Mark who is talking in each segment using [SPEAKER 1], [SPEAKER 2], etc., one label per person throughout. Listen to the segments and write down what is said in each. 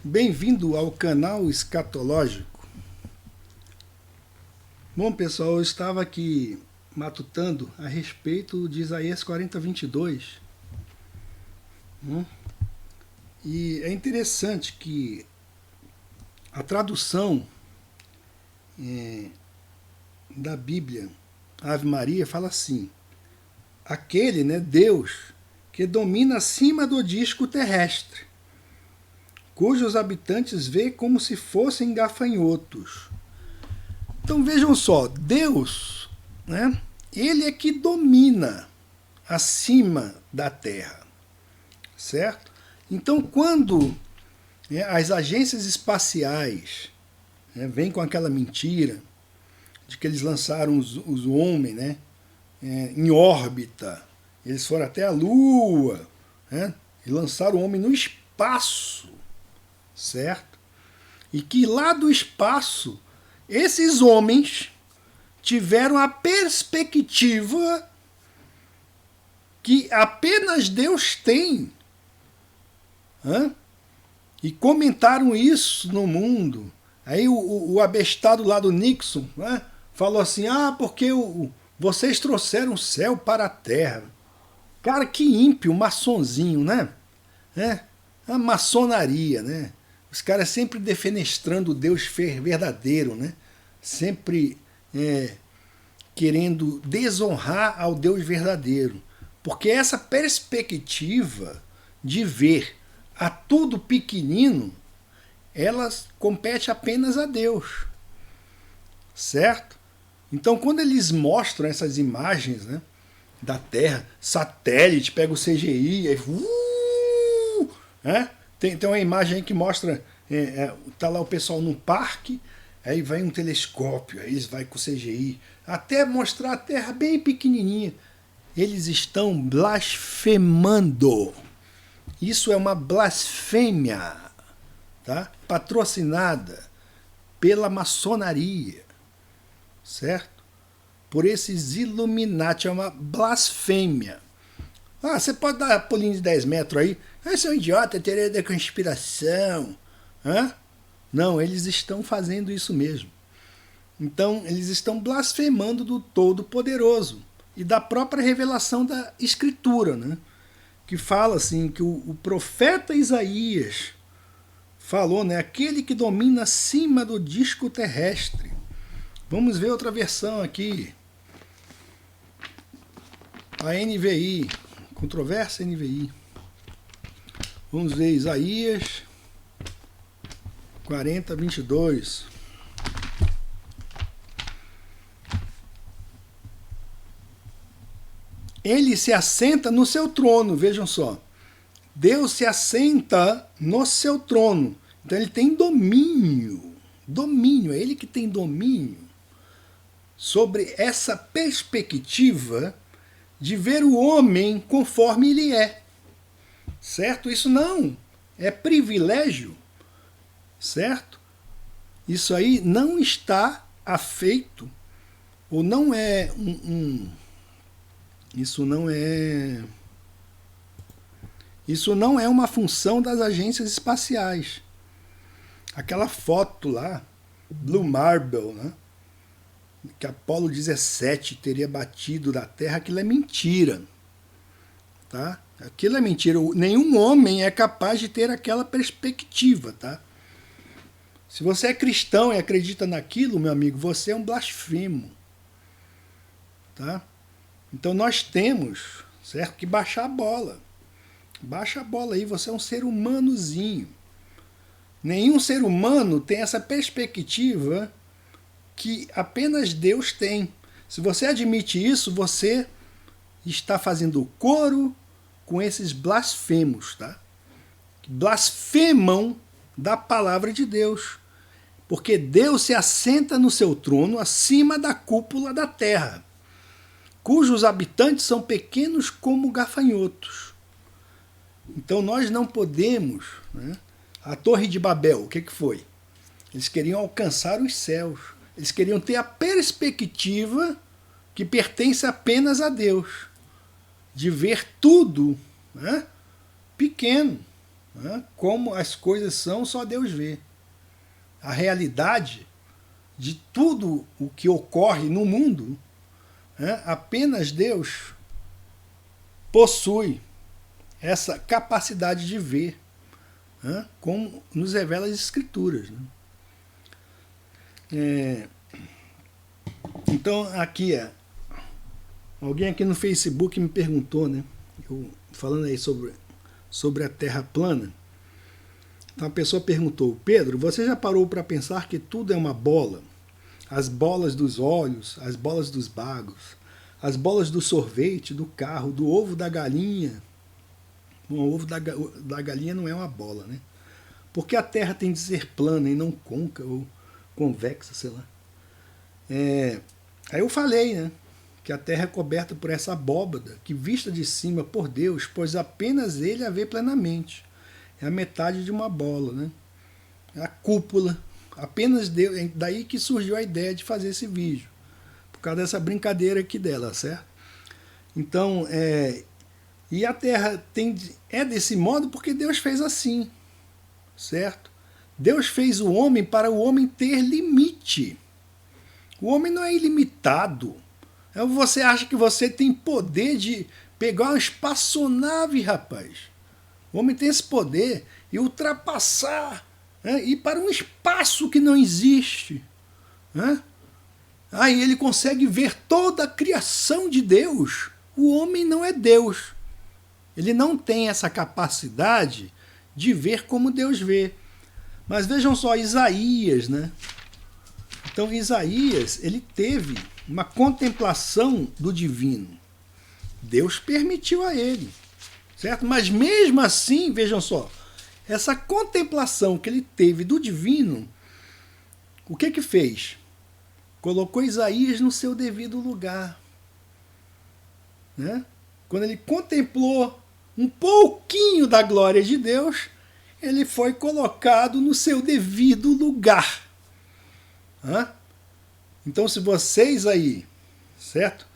[SPEAKER 1] Bem-vindo ao canal Escatológico. Bom, pessoal, eu estava aqui matutando a respeito de Isaías 40:22. E é interessante que a tradução da Bíblia, Ave Maria, fala assim: aquele, Deus, que domina acima do disco terrestre, cujos habitantes veem como se fossem gafanhotos. Então vejam só, Deus, ele é que domina acima da Terra, certo? Então quando as agências espaciais vêm com aquela mentira de que eles lançaram os homens em órbita, eles foram até a Lua, e lançaram o homem no espaço, certo? E que lá do espaço, esses homens tiveram a perspectiva que apenas Deus tem. E comentaram isso no mundo. Aí o abestado lá do Nixon falou assim: porque vocês trouxeram o céu para a terra. Cara, que ímpio, maçonzinho, A maçonaria, Os caras sempre defenestrando o Deus verdadeiro, Sempre querendo desonrar ao Deus verdadeiro. Porque essa perspectiva de ver a tudo pequenino, ela compete apenas a Deus. Certo? Então, quando eles mostram essas imagens da Terra, satélite, pega o CGI, aí, tem uma imagem aí que mostra, tá lá o pessoal num parque, aí vai um telescópio, aí eles vai com o CGI, até mostrar a Terra bem pequenininha. Eles estão blasfemando. Isso é uma blasfêmia, tá? Patrocinada pela maçonaria, certo? Por esses Illuminati, é uma blasfêmia. Você pode dar pulinho de 10 metros aí. Esse é um idiota, teoria da conspiração. Não, eles estão fazendo isso mesmo. Então, eles estão blasfemando do Todo-Poderoso e da própria revelação da Escritura, que fala assim, que o profeta Isaías falou, aquele que domina acima do disco terrestre. Vamos ver outra versão aqui. A NVI, controversa NVI. Vamos ver Isaías 40:22. Ele se assenta no seu trono, vejam só. Deus se assenta no seu trono. Então ele tem domínio. Domínio, é ele que tem domínio sobre essa perspectiva de ver o homem conforme ele é. Certo? Isso não é privilégio. Certo? Isso aí não está afeito, ou não é Isso não é uma função das agências espaciais. Aquela foto lá, Blue Marble, que Apolo 17 teria batido da Terra, aquilo é mentira. Tá? Aquilo é mentira. Nenhum homem é capaz de ter aquela perspectiva. Tá? Se você é cristão e acredita naquilo, meu amigo, você é um blasfemo. Tá? Então nós temos, certo, que baixar a bola. Baixa a bola aí, você é um ser humanozinho. Nenhum ser humano tem essa perspectiva que apenas Deus tem. Se você admite isso, você está fazendo coro com esses blasfemos, tá? Que blasfemam da palavra de Deus. Porque Deus se assenta no seu trono acima da cúpula da terra, cujos habitantes são pequenos como gafanhotos. Então nós não podemos... A Torre de Babel, o que foi? Eles queriam alcançar os céus. Eles queriam ter a perspectiva que pertence apenas a Deus, de ver tudo pequeno. né? Como as coisas são, só Deus vê. A realidade de tudo o que ocorre no mundo, né? Apenas Deus possui essa capacidade de ver, né? Como nos revela as Escrituras. Né? Então, aqui, alguém aqui no Facebook me perguntou, né? Falando aí sobre a Terra plana. Então, a pessoa perguntou: Pedro, você já parou para pensar que tudo é uma bola? As bolas dos olhos, as bolas dos bagos, as bolas do sorvete, do carro, do ovo da galinha. Bom, o ovo da galinha não é uma bola, né? Porque a Terra tem de ser plana e não côncava ou convexa, sei lá. Aí eu falei, né? Que a Terra é coberta por essa abóbada que, vista de cima por Deus, pois apenas Ele a vê plenamente. É a metade de uma bola, né? É a cúpula. Apenas Deus. É daí que surgiu a ideia de fazer esse vídeo. Por causa dessa brincadeira aqui dela, certo? Então, e a Terra é desse modo porque Deus fez assim, certo? Deus fez o homem para o homem ter limite. O homem não é ilimitado. Você acha que você tem poder de pegar uma espaçonave, rapaz? O homem tem esse poder e ultrapassar, né? Ir para um espaço que não existe. Né? Aí ele consegue ver toda a criação de Deus. O homem não é Deus. Ele não tem essa capacidade de ver como Deus vê. Mas vejam só, Isaías, né? Então Isaías, ele teve uma contemplação do divino. Deus permitiu a ele, certo? Mas mesmo assim, vejam só, essa contemplação que ele teve do divino, o que fez? Colocou Isaías no seu devido lugar. Né? Quando ele contemplou um pouquinho da glória de Deus, ele foi colocado no seu devido lugar. Então, se vocês aí, certo?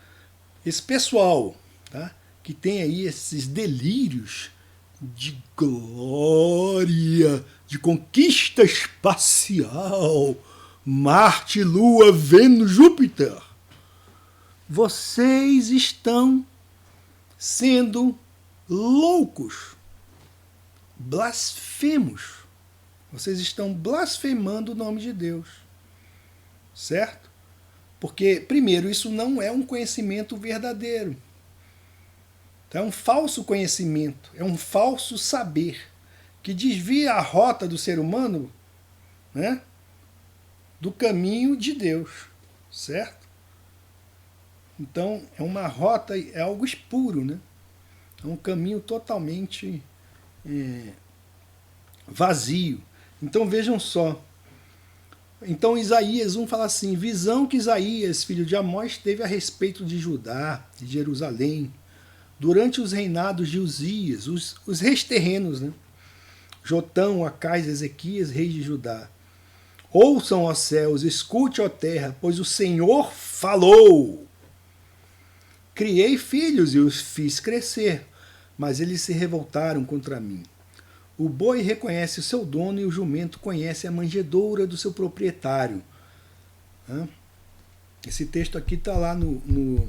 [SPEAKER 1] Esse pessoal, tá? Que tem aí esses delírios de glória, de conquista espacial, Marte, Lua, Vênus, Júpiter, vocês estão sendo loucos, blasfemos. Vocês estão blasfemando o nome de Deus. Certo? Porque, primeiro, isso não é um conhecimento verdadeiro. É um falso conhecimento, é um falso saber que desvia a rota do ser humano, né, do caminho de Deus. Certo? Então, é uma rota, é algo espuro, né? É um caminho totalmente vazio. Então, vejam só. Então Isaías 1 fala assim: visão que Isaías, filho de Amós, teve a respeito de Judá, de Jerusalém, durante os reinados de Uzias, os reis terrenos, né? Jotão, Acais, Ezequias, reis de Judá. Ouçam, ó céus, escute, ó terra, pois o Senhor falou. Criei filhos e os fiz crescer, mas eles se revoltaram contra mim. O boi reconhece o seu dono e o jumento conhece a manjedoura do seu proprietário. Esse texto aqui está lá no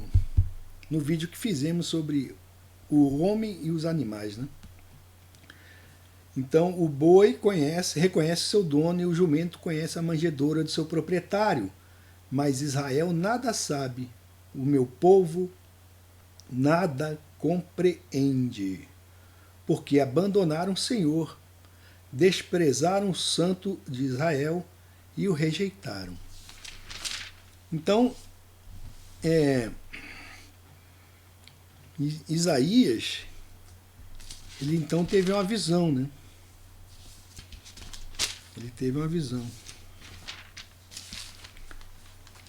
[SPEAKER 1] vídeo que fizemos sobre o homem e os animais. Né? Então, o boi reconhece o seu dono e o jumento conhece a manjedoura do seu proprietário. Mas Israel nada sabe, o meu povo nada compreende. Porque abandonaram o Senhor, desprezaram o Santo de Israel e o rejeitaram. Então, Isaías, ele então teve uma visão, né? Ele teve uma visão.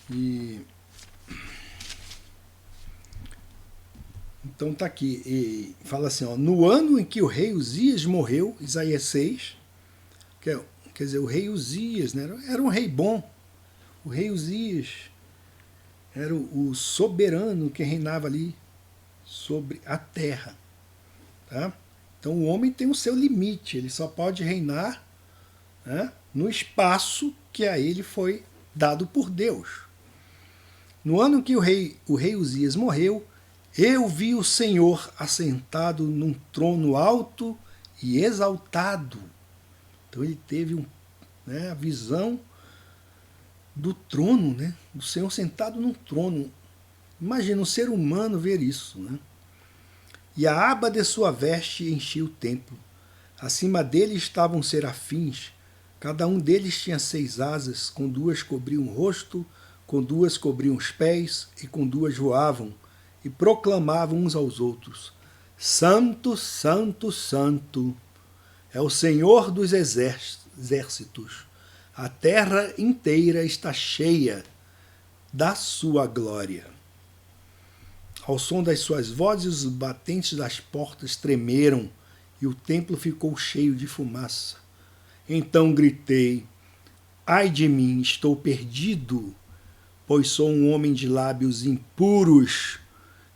[SPEAKER 1] E então tá aqui, e fala assim, ó, no ano em que o rei Uzias morreu, Isaías 6, quer dizer, o rei Uzias, né, era um rei bom, o rei Uzias era o soberano que reinava ali sobre a terra. Tá? Então o homem tem o seu limite, ele só pode reinar, né, no espaço que a ele foi dado por Deus. No ano que o rei Uzias morreu, eu vi o Senhor assentado num trono alto e exaltado. Então ele teve a visão do trono, né, do Senhor sentado num trono. Imagina um ser humano ver isso, né? E a aba de sua veste enchia o templo. Acima dele estavam serafins. Cada um deles tinha 6 asas, com 2 cobriam o rosto, com 2 cobriam os pés, e com 2 voavam, e proclamavam uns aos outros: Santo, Santo, Santo, é o Senhor dos exércitos. A terra inteira está cheia da sua glória. Ao som das suas vozes, os batentes das portas tremeram e o templo ficou cheio de fumaça. Então gritei: ai de mim, estou perdido, pois sou um homem de lábios impuros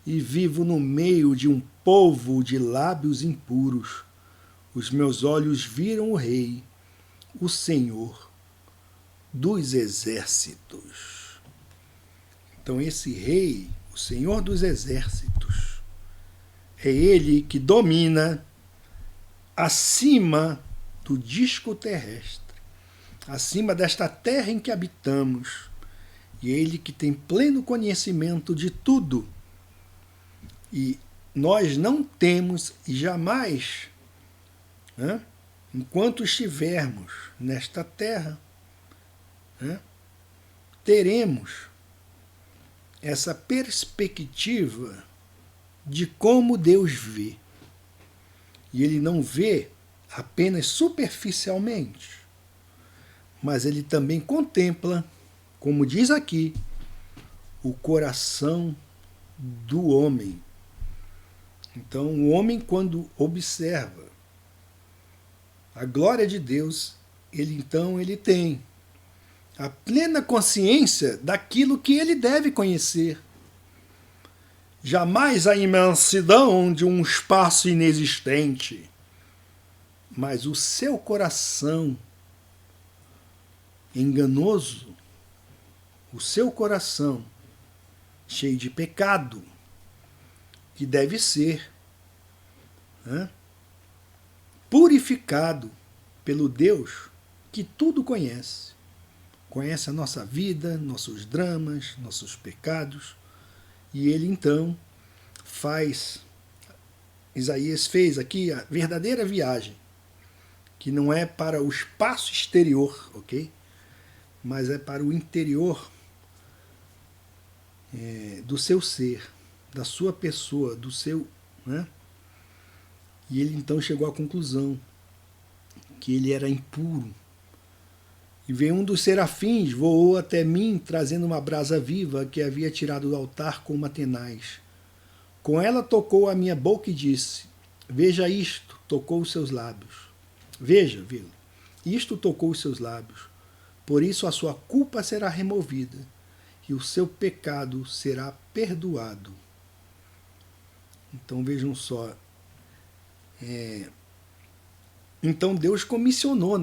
[SPEAKER 1] e vivo no meio de um povo de lábios impuros. Os meus olhos viram o Rei, o Senhor dos exércitos. Então esse Rei, o Senhor dos exércitos, é ele que domina acima do disco terrestre, acima desta terra em que habitamos, e ele que tem pleno conhecimento de tudo. E nós não temos e jamais, enquanto estivermos nesta terra, teremos essa perspectiva de como Deus vê. E ele não vê apenas superficialmente, mas ele também contempla, como diz aqui, o coração do homem. Então, o homem, quando observa a glória de Deus, ele tem a plena consciência daquilo que ele deve conhecer. Jamais a imensidão de um espaço inexistente, mas o seu coração enganoso, o seu coração cheio de pecado, que deve ser purificado pelo Deus que tudo conhece. Conhece a nossa vida, nossos dramas, nossos pecados, e ele então Isaías fez aqui a verdadeira viagem, que não é para o espaço exterior, ok? Mas é para o interior do seu ser, da sua pessoa, do seu... E ele então chegou à conclusão que ele era impuro. E veio um dos serafins, voou até mim, trazendo uma brasa viva que havia tirado do altar com uma tenaz. Com ela tocou a minha boca e disse: veja isto, tocou os seus lábios. Veja, isto tocou os seus lábios. Por isso a sua culpa será removida e o seu pecado será perdoado. Então vejam só. Então Deus comissionou,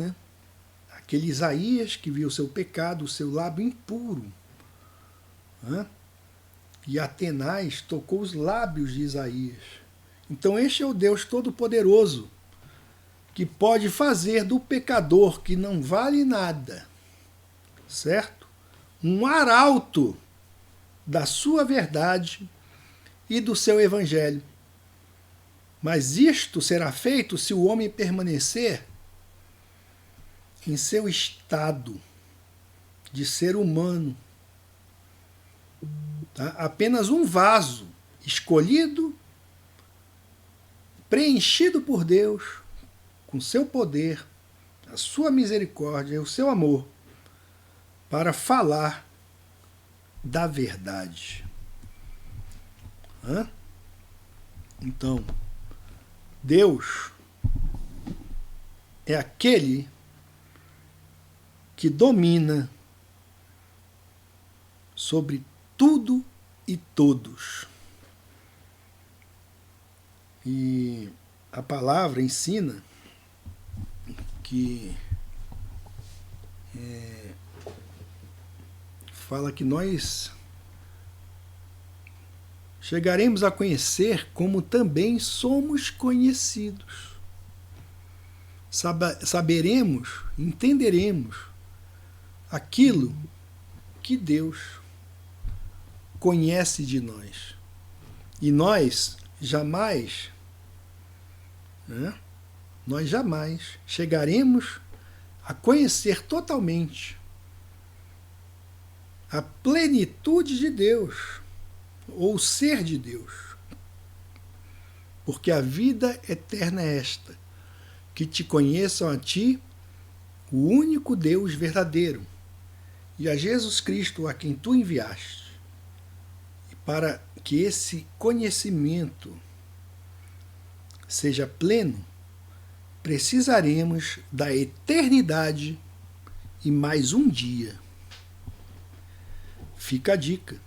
[SPEAKER 1] aquele Isaías que viu o seu pecado, o seu lábio impuro. E Atenaz tocou os lábios de Isaías. Então este é o Deus Todo-Poderoso, que pode fazer do pecador que não vale nada, certo? Um arauto da sua verdade e do seu evangelho. Mas isto será feito se o homem permanecer em seu estado de ser humano. Tá? Apenas um vaso escolhido, preenchido por Deus, com seu poder, a sua misericórdia e o seu amor, para falar da verdade. Então, Deus é aquele que domina sobre tudo e todos. E a palavra ensina que fala que nós chegaremos a conhecer como também somos conhecidos. Saberemos, entenderemos aquilo que Deus conhece de nós. E nós jamais chegaremos a conhecer totalmente a plenitude de Deus, ou o ser de Deus. Porque a vida eterna é esta, que te conheçam a ti, o único Deus verdadeiro, e a Jesus Cristo a quem tu enviaste. E para que esse conhecimento seja pleno, precisaremos da eternidade e mais um dia. Fica a dica.